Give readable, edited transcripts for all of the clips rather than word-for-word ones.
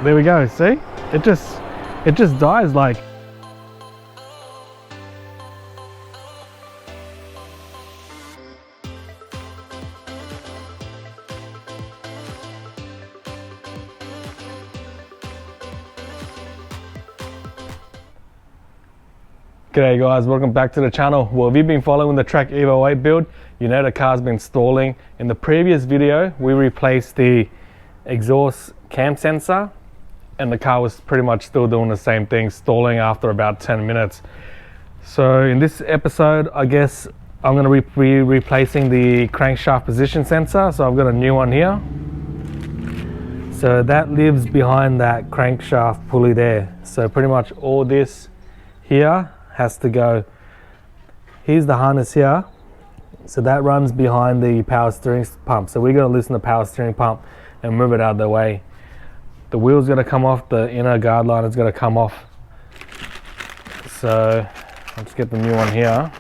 There we go, see? It just dies like. G'day guys, welcome back to the channel. Well, if you've been following the Track EVO 8 build, you know the car's been stalling. In the previous video, we replaced the exhaust cam sensor and the car was pretty much still doing the same thing, stalling after about 10 minutes. So in this episode, I guess I'm going to be replacing the crankshaft position sensor. So I've got a new one here. So that lives behind that crankshaft pulley there. So pretty much all this here has to go. Here's the harness here, so that runs behind the power steering pump. So we're going to loosen the power steering pump and move it out of the way. The wheel's got to come off, the inner guard line is going to come off. So let's get the new one here.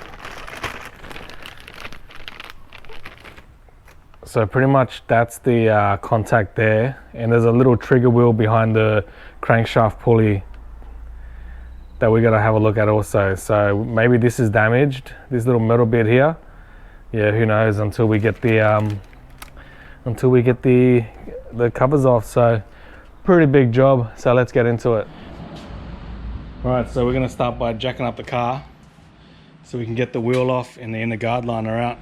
So pretty much that's the contact there, and there's a little trigger wheel behind the crankshaft pulley that we got to have a look at also. So maybe this is damaged, this little metal bit here. Yeah, who knows until we get the the covers off. So pretty big job. So let's get into it. All right, so we're going to start by jacking up the car so we can get the wheel off and the inner guard liner out.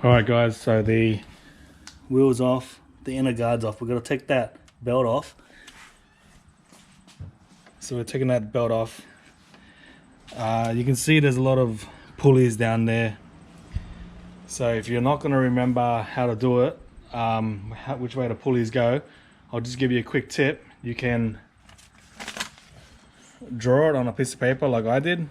Alright guys, so the wheel's off, the inner guard's off. We're going to take that belt off. So we're taking that belt off. You can see there's a lot of pulleys down there. So if you're not going to remember how to do it, which way the pulleys go, I'll just give you a quick tip. You can draw it on a piece of paper like I did.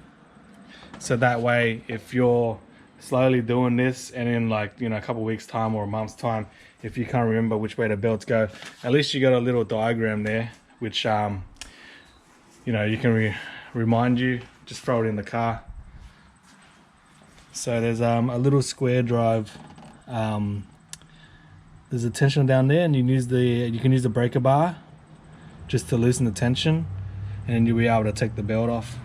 So that way, if you're slowly doing this and in like, you know, a couple of weeks time or a month's time, if you can't remember which way the belts go, at least you got a little diagram there which you know, you can remind you. Just throw it in the car. So there's a little square drive, there's a tensioner down there, and you can use the breaker bar just to loosen the tension, and then you'll be able to take the belt off.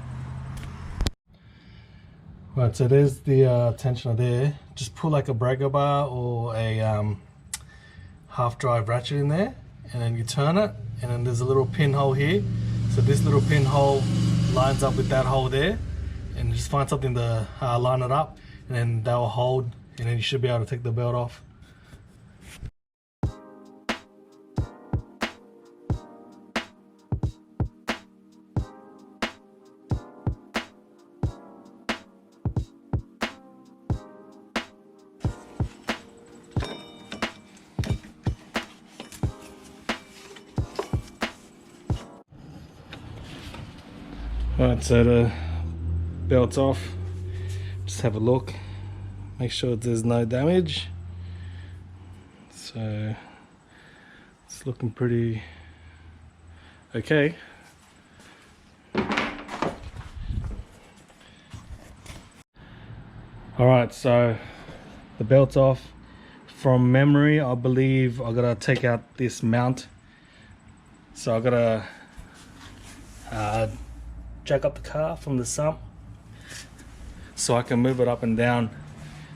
Right, so there's the tensioner there. Just put like a breaker bar or a half drive ratchet in there, and then you turn it, and then there's a little pinhole here. So this little pinhole lines up with that hole there, and you just find something to line it up, and then that will hold, and then you should be able to take the belt off. Alright, so the belt's off. Just have a look, make sure there's no damage. So it's looking pretty okay. Alright, so the belt's off. From memory, I believe I gotta take out this mount. So I gotta jack up the car from the sump so I can move it up and down,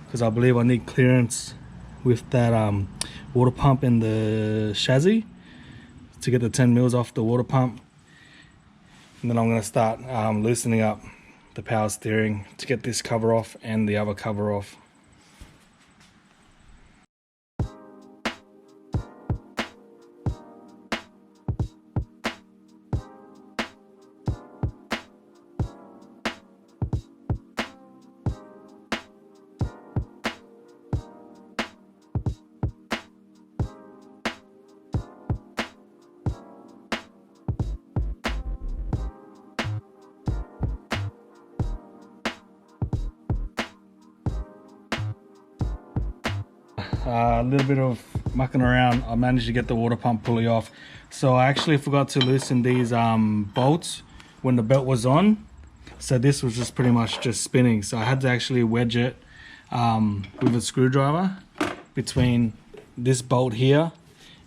because I believe I need clearance with that water pump in the chassis to get the 10 mils off the water pump. And then I'm going to start loosening up the power steering to get this cover off and the other cover off. a little bit of mucking around, I managed to get the water pump pulley off. So I actually forgot to loosen these bolts when the belt was on. So this was just pretty much just spinning. So I had to actually wedge it with a screwdriver between this bolt here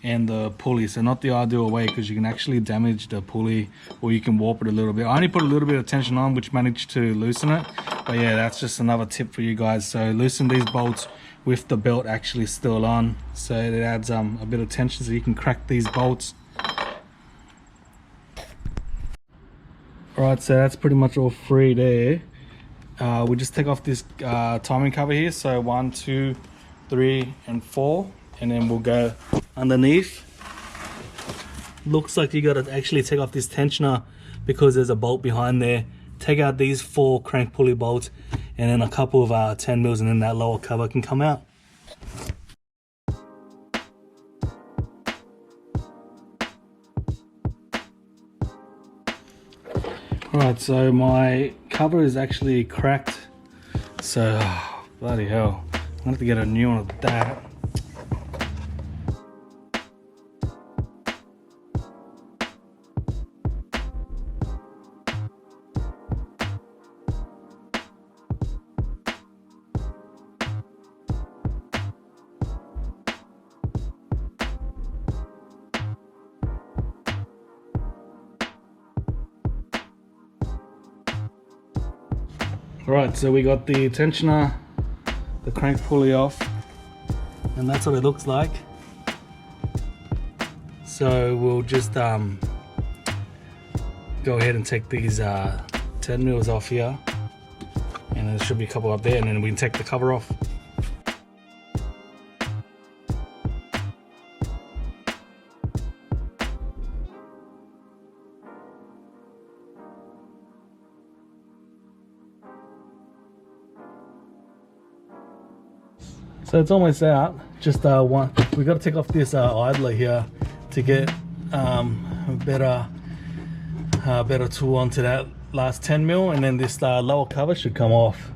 and the pulley. So not the ideal way, because you can actually damage the pulley or you can warp it a little bit. I only put a little bit of tension on, which managed to loosen it. But yeah, that's just another tip for you guys. So loosen these bolts with the belt actually still on, so it adds a bit of tension so you can crack these bolts. Alright, so that's pretty much all free there. We just take off this timing cover here, so 1, 2, 3 and 4, and then we'll go underneath. Looks like you got to actually take off this tensioner because there's a bolt behind there. Take out these 4 crank pulley bolts and then a couple of 10 mils, and then that lower cover can come out. Alright, so my cover is actually cracked, so bloody hell, I'm gonna have to get a new one of that. Right, so we got the tensioner, the crank pulley off, and that's what it looks like. So we'll just go ahead and take these 10 mils off here, and there should be a couple up there, and then we can take the cover off. So it's almost out. Just one. We got to take off this idler here to get a better tool onto that last 10 mil, and then this lower cover should come off.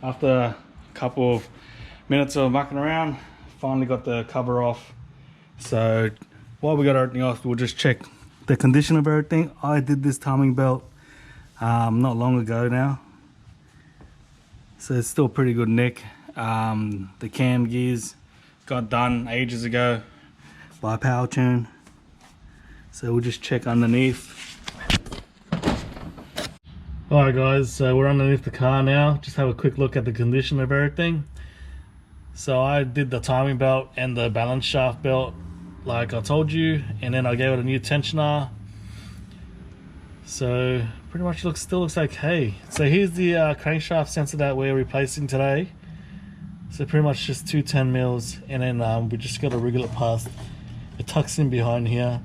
After a couple of minutes of mucking around, finally got the cover off. So while we got everything off, we'll just check the condition of everything. I did this timing belt not long ago now, so it's still pretty good nick. The cam gears got done ages ago by Power Tune, so we'll just check underneath. Alright guys, so we're underneath the car now. Just have a quick look at the condition of everything. So I did the timing belt and the balance shaft belt like I told you, and then I gave it a new tensioner. So pretty much still looks okay. So here's the crankshaft sensor that we're replacing today. So pretty much just 2 10 mils, and then we just got to wriggle it past. It tucks in behind here,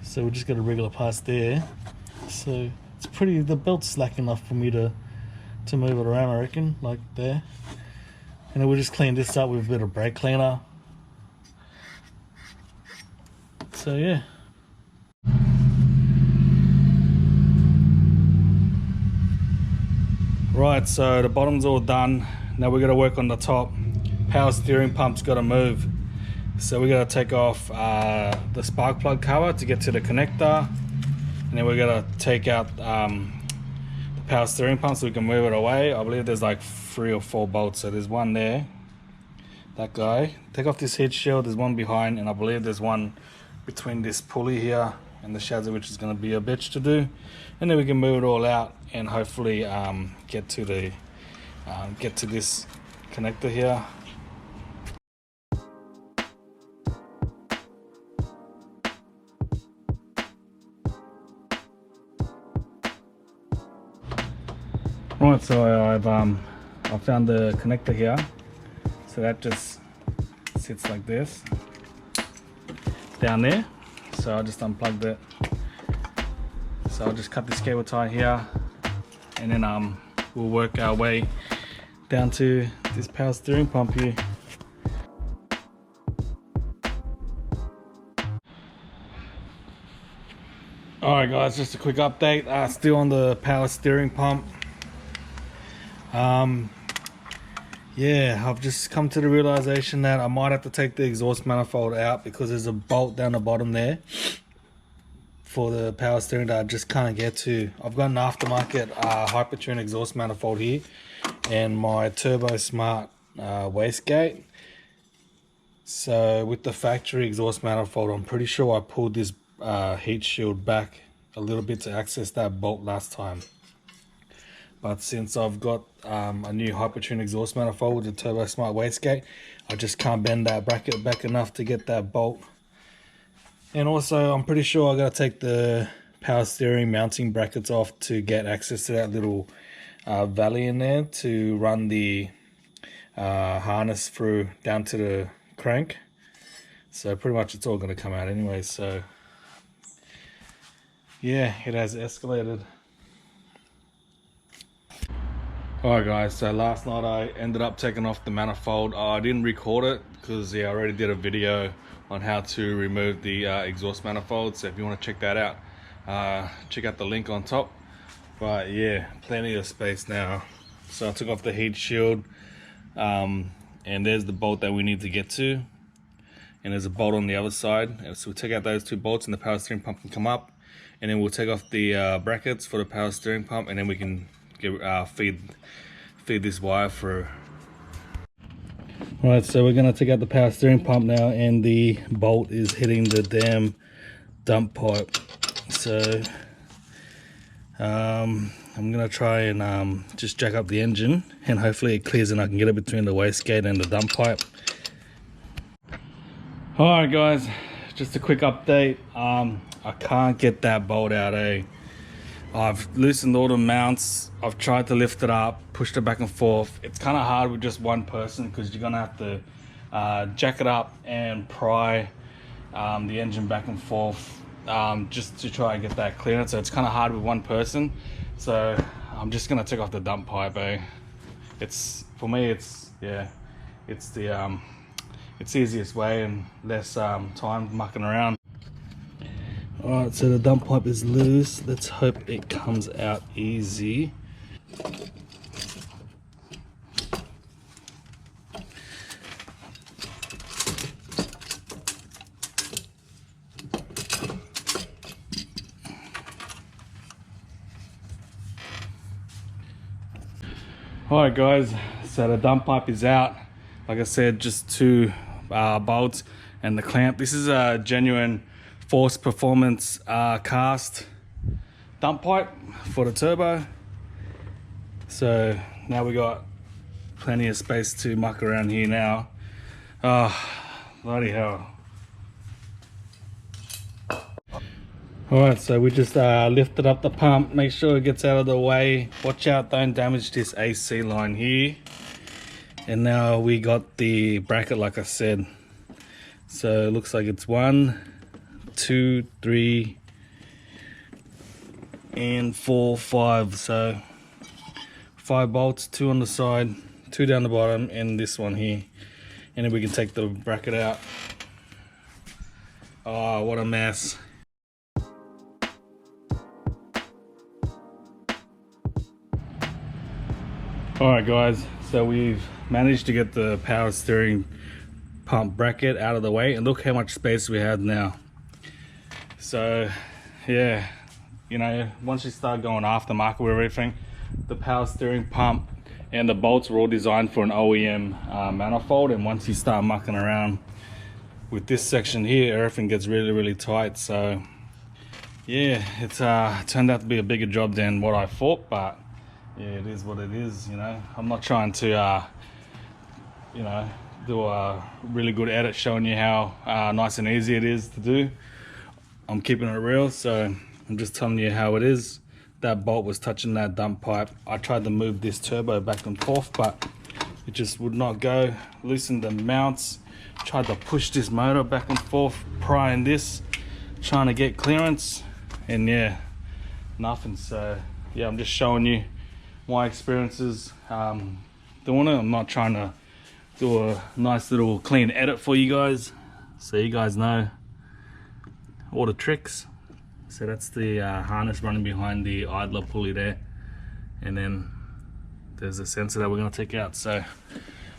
so we just got to wriggle it past there. So it's pretty, the belt's slack enough for me to move it around, I reckon, like there. And then we'll just clean this up with a bit of brake cleaner. So yeah. Right, so the bottom's all done. Now we got to work on the top. Power steering pump's got to move. So we got to take off the spark plug cover to get to the connector, and then we got to take out the power steering pump so we can move it away. I believe there's like 3 or 4 bolts. So there's one there, that guy. Take off this heat shield. There's one behind, and I believe there's one between this pulley here and the chassis, which is going to be a bitch to do. And then we can move it all out and hopefully get to this connector here. Right, so I found the connector here. So that just sits like this down there. So I just unplugged it. So I'll just cut this cable tie here, and then we'll work our way down to this power steering pump here. Alright guys, just a quick update. Still on the power steering pump. Yeah, I've just come to the realization that I might have to take the exhaust manifold out because there's a bolt down the bottom there for the power steering that I just can't get to. I've got an aftermarket Hypertune exhaust manifold here and my Turbo Smart wastegate. So with the factory exhaust manifold, I'm pretty sure I pulled this heat shield back a little bit to access that bolt last time. But since I've got a new Hypertune exhaust manifold with the Turbo Smart wastegate, I just can't bend that bracket back enough to get that bolt. And also, I'm pretty sure I got to take the power steering mounting brackets off to get access to that little valley in there to run the harness through down to the crank. So pretty much it's all going to come out anyway. So yeah, it has escalated. Alright guys, so last night I ended up taking off the manifold. I didn't record it because I already did a video on how to remove the exhaust manifold, so if you want to check that out, check out the link on top. But yeah, plenty of space now. So I took off the heat shield, and there's the bolt that we need to get to, and there's a bolt on the other side. And so we'll take out those two bolts and the power steering pump can come up, and then we'll take off the brackets for the power steering pump, and then we can get, feed this wire through. Alright, so we're going to take out the power steering pump now, and the bolt is hitting the damn dump pipe. So I'm going to try and just jack up the engine, and hopefully it clears and I can get it between the wastegate and the dump pipe. Alright guys, just a quick update. I can't get that bolt out, I've loosened all the mounts, I've tried to lift it up, pushed it back and forth. It's kind of hard with just one person because you're gonna have to jack it up and pry the engine back and forth just to try and get that clearance. So it's kind of hard with one person. So I'm just gonna take off the dump pipe. It's, for me, it's, yeah, it's the easiest way and less time mucking around. Alright, so the dump pipe is loose. Let's hope it comes out easy. Alright guys, so the dump pipe is out. Like I said, just two bolts and the clamp. This is a genuine Force Performance cast dump pipe for the turbo. So now we got plenty of space to muck around here now. Oh, bloody hell. Alright, so we just lifted up the pump, make sure it gets out of the way. Watch out, don't damage this AC line here. And now we got the bracket like I said. So it looks like it's 1, 2, 3, and 4, 5. So 5 bolts, 2 on the side, 2 down the bottom, and this one here. And then we can take the bracket out. Oh, what a mess. Alright guys, so we've managed to get the power steering pump bracket out of the way, and look how much space we have now. So yeah, you know, once you start going aftermarket with everything, the power steering pump and the bolts were all designed for an OEM manifold, and once you start mucking around with this section here, everything gets really tight. So yeah, it's turned out to be a bigger job than what I thought, but yeah, it is what it is, you know. I'm not trying to you know, do a really good edit showing you how nice and easy it is to do. I'm keeping it real, so I'm just telling you how it is. That bolt was touching that dump pipe. I tried to move this turbo back and forth, but it just would not go. Loosened the mounts, tried to push this motor back and forth, prying this, trying to get clearance, and yeah, nothing. So yeah, I'm just showing you my experiences doing it. I'm not trying to do a nice little clean edit for you guys, so you guys know all the tricks. So that's the harness running behind the idler pulley there, and then there's a sensor that we're going to take out. So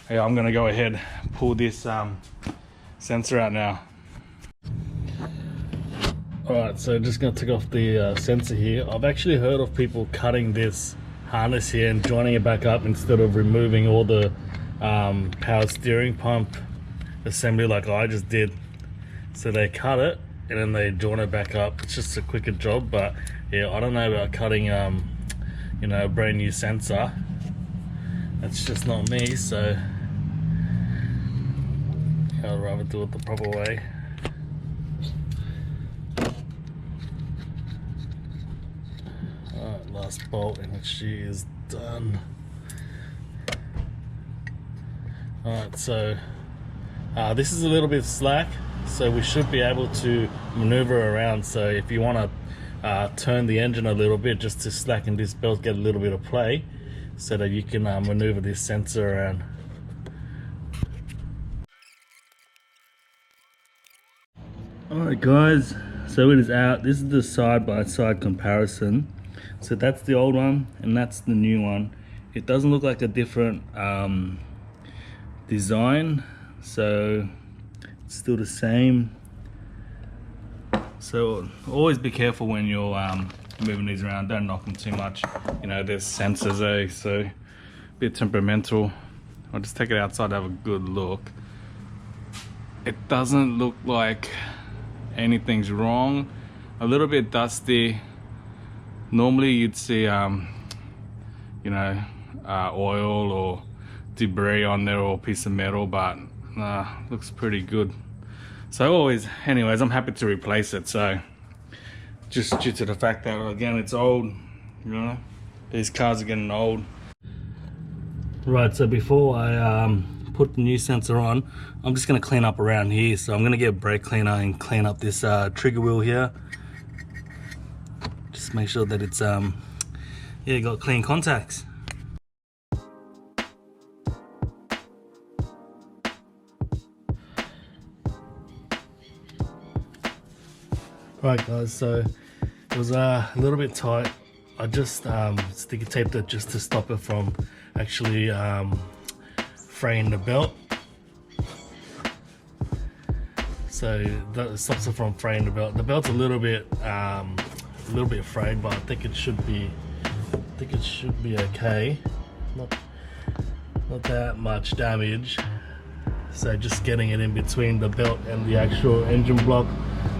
yeah, I'm going to go ahead and pull this sensor out now. Alright, so just going to take off the sensor here. I've actually heard of people cutting this harness here and joining it back up instead of removing all the power steering pump assembly like I just did. So they cut it and then they join it back up. It's just a quicker job, but yeah, I don't know about cutting you know, a brand new sensor. That's just not me, so I'd rather do it the proper way. Alright, last bolt and she is done. Alright, so this is a little bit slack, so we should be able to maneuver around. So if you want to turn the engine a little bit just to slacken this belt, get a little bit of play, so that you can maneuver this sensor around. Alright guys, so it is out. This is the side-by-side comparison. So that's the old one and that's the new one. It doesn't look like a different design, so it's still the same. So always be careful when you're moving these around. Don't knock them too much. You know, there's sensors, so a bit temperamental. I'll just take it outside to have a good look. It doesn't look like anything's wrong. A little bit dusty. Normally you'd see you know, oil or debris on there or a piece of metal, but looks pretty good. So anyways, I'm happy to replace it. So just due to the fact that, again, it's old, you know, these cars are getting old. Right, so before I put the new sensor on, I'm just going to clean up around here. So I'm going to get a brake cleaner and clean up this trigger wheel here. Just make sure that it's yeah, got clean contacts. Right guys, so it was a little bit tight. I just sticky taped it just to stop it from actually fraying the belt. So that stops it from fraying the belt. The belt's a little bit frayed, but I think it should be okay. Not that much damage. So just getting it in between the belt and the actual engine block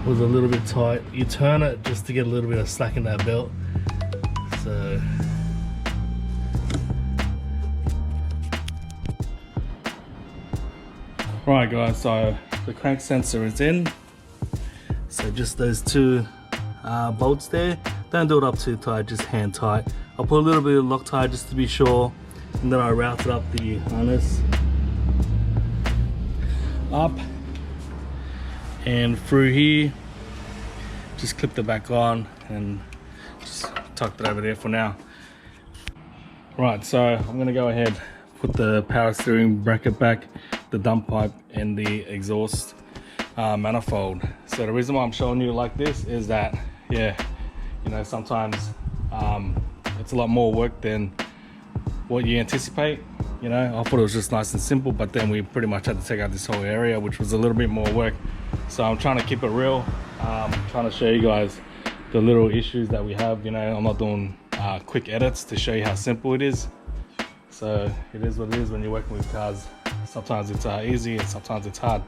was a little bit tight. You turn it just to get a little bit of slack in that belt. So right guys, so the crank sensor is in. So just those two bolts there. Don't do it up too tight, just hand tight. I'll put a little bit of Loctite just to be sure, and then I routed up the harness up and through here. Just clipped it back on and just tucked it over there for now. Right, so I'm gonna go ahead, put the power steering bracket back, the dump pipe and the exhaust manifold. So the reason why I'm showing you like this is that, yeah, you know, sometimes it's a lot more work than what you anticipate. You know, I thought it was just nice and simple, but then we pretty much had to take out this whole area, which was a little bit more work. So I'm trying to keep it real, trying to show you guys the little issues that we have. You know, I'm not doing quick edits to show you how simple it is. So it is what it is when you're working with cars. Sometimes it's easy and sometimes it's hard.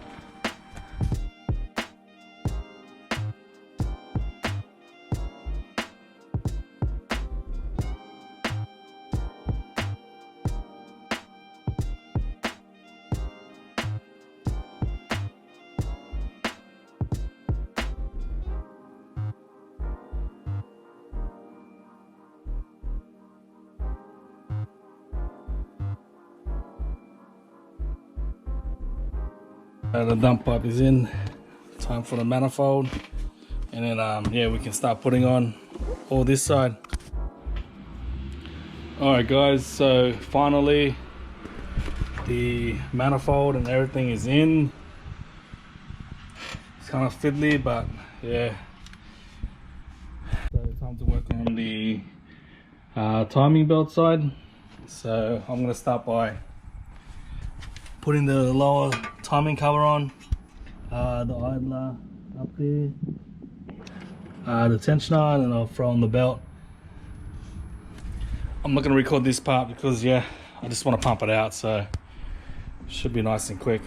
The dump pipe is in. Time for the manifold, and then yeah, we can start putting on all this side. All right guys, so finally the manifold and everything is in. It's kind of fiddly, but yeah, the timing belt side. So I'm going to start by putting the lower timing cover on, the idler up there, the tensioner, and then I'll throw on the belt. I'm not going to record this part because I just want to pump it out, so it should be nice and quick.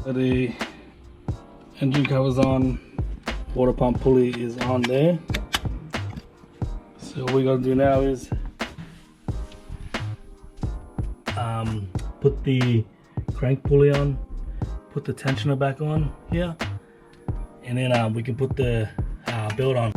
The engine cover's on, water pump pulley is on there. So all we got to do now is put the crank pulley on, put the tensioner back on here, and then we can put the belt on.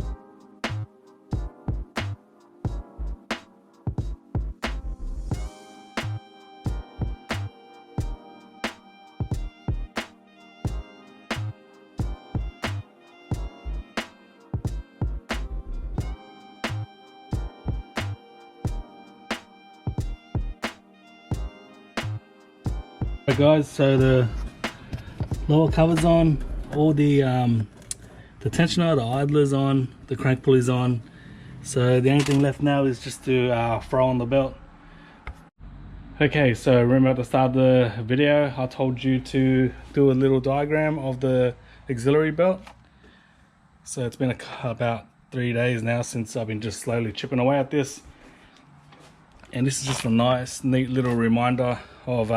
Right guys, so the lower cover's on, all the tensioner, the idler's on, the crank pulley's on. So the only thing left now is just to throw on the belt. Okay, so remember at the start of the video I told you to do a little diagram of the auxiliary belt. So it's been about 3 days now since I've been just slowly chipping away at this, and this is just a nice neat little reminder of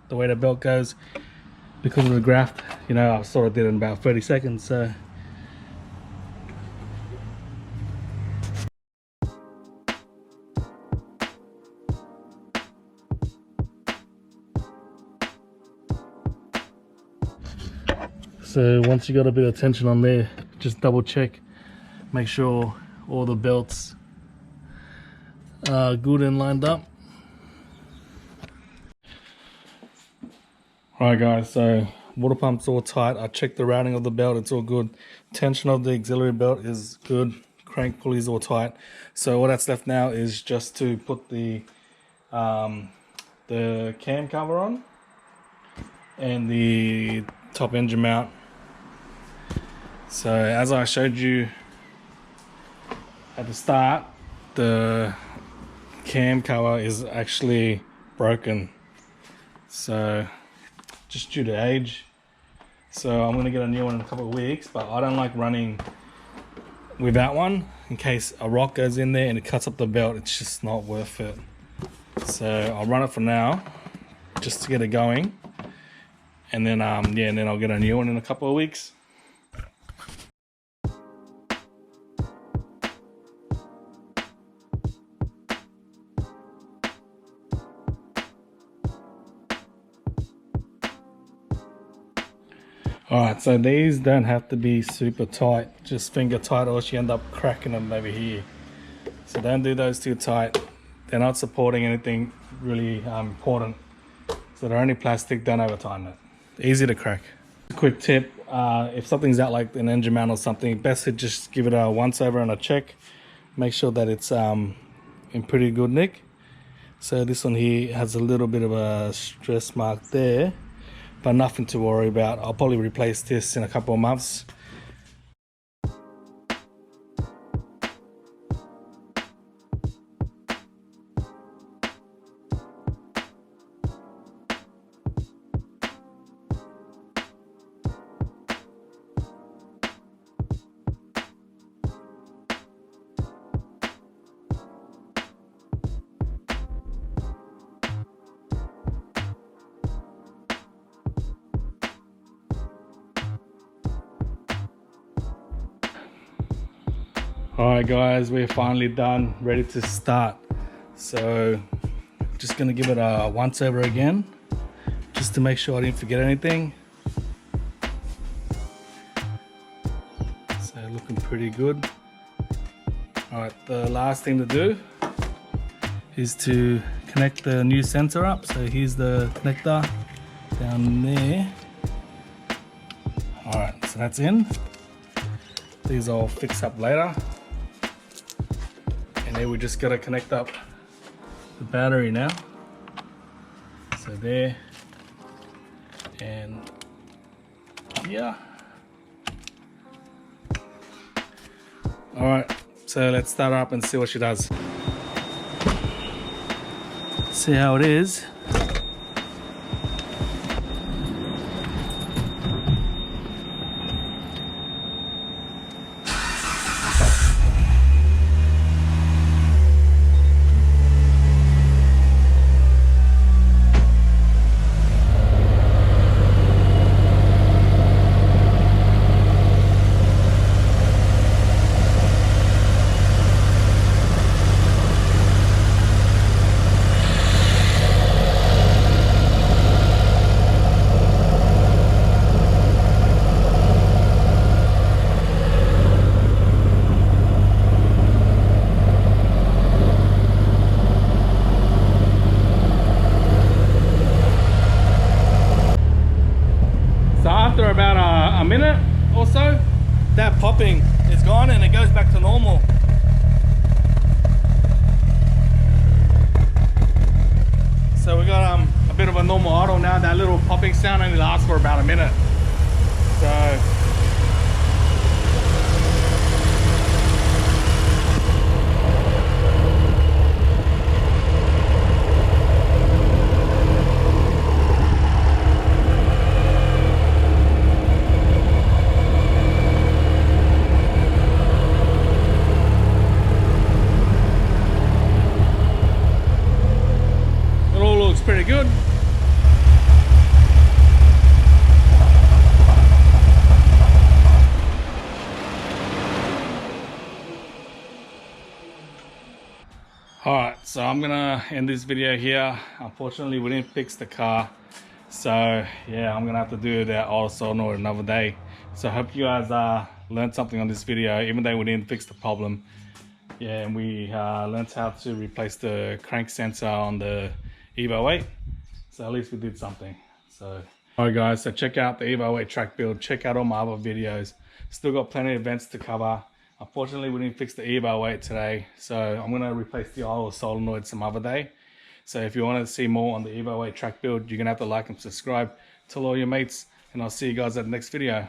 the way the belt goes. Because of the graft, I sort of did it in about 30 seconds. So once you got a bit of tension on there, just double check, make sure all the belts are good and lined up. Alright guys, so water pump's all tight. I checked the routing of the belt, it's all good. Tension of the auxiliary belt is good. Crank pulley's all tight. So all that's left now is just to put the cam cover on and the top engine mount. So as I showed you at the start, the cam cover is actually broken. So just due to age, so I'm going to get a new one in a couple of weeks, but I don't like running without one in case a rock goes in there and it cuts up the belt. It's just not worth it. So I'll run it for now just to get it going, and then and then I'll get a new one in a couple of weeks. Alright, so these don't have to be super tight, just finger tight, or else you end up cracking them over here. So don't do those too tight. They're not supporting anything really important. So they're only plastic, don't over tighten it. Easy to crack. A quick tip, if something's out like an engine mount or something, best to just give it a once over and a check. Make sure that it's in pretty good nick. So this one here has a little bit of a stress mark there, but nothing to worry about. I'll probably replace this in a couple of months. Alright guys, we're finally done, ready to start. So just gonna give it a once over again, just to make sure I didn't forget anything. So looking pretty good. Alright, the last thing to do is to connect the new sensor up. So here's the connector down there. Alright, so that's in. These I'll fix up later. And then we just gotta connect up the battery now. So there, and yeah. All right, so let's start her up and see what she does. See how it is. After about a minute or so, that popping is gone and it goes back to normal. So we got a bit of a normal idle now. That little popping sound only lasts for about a minute. So pretty good. Alright, so I'm gonna end this video here. Unfortunately, we didn't fix the car. So yeah, I'm gonna have to do that auto solenoid another day. So I hope you guys learned something on this video, even though we didn't fix the problem. Yeah, and we learned how to replace the crank sensor on the EVO 8. So at least we did something. So alright guys, so check out the EVO 8 track build, check out all my other videos. Still got plenty of events to cover. Unfortunately, we didn't fix the EVO 8 today, so I'm going to replace the idle solenoid some other day. So if you want to see more on the EVO 8 track build, you're going to have to like and subscribe. Tell all your mates, and I'll see you guys at the next video.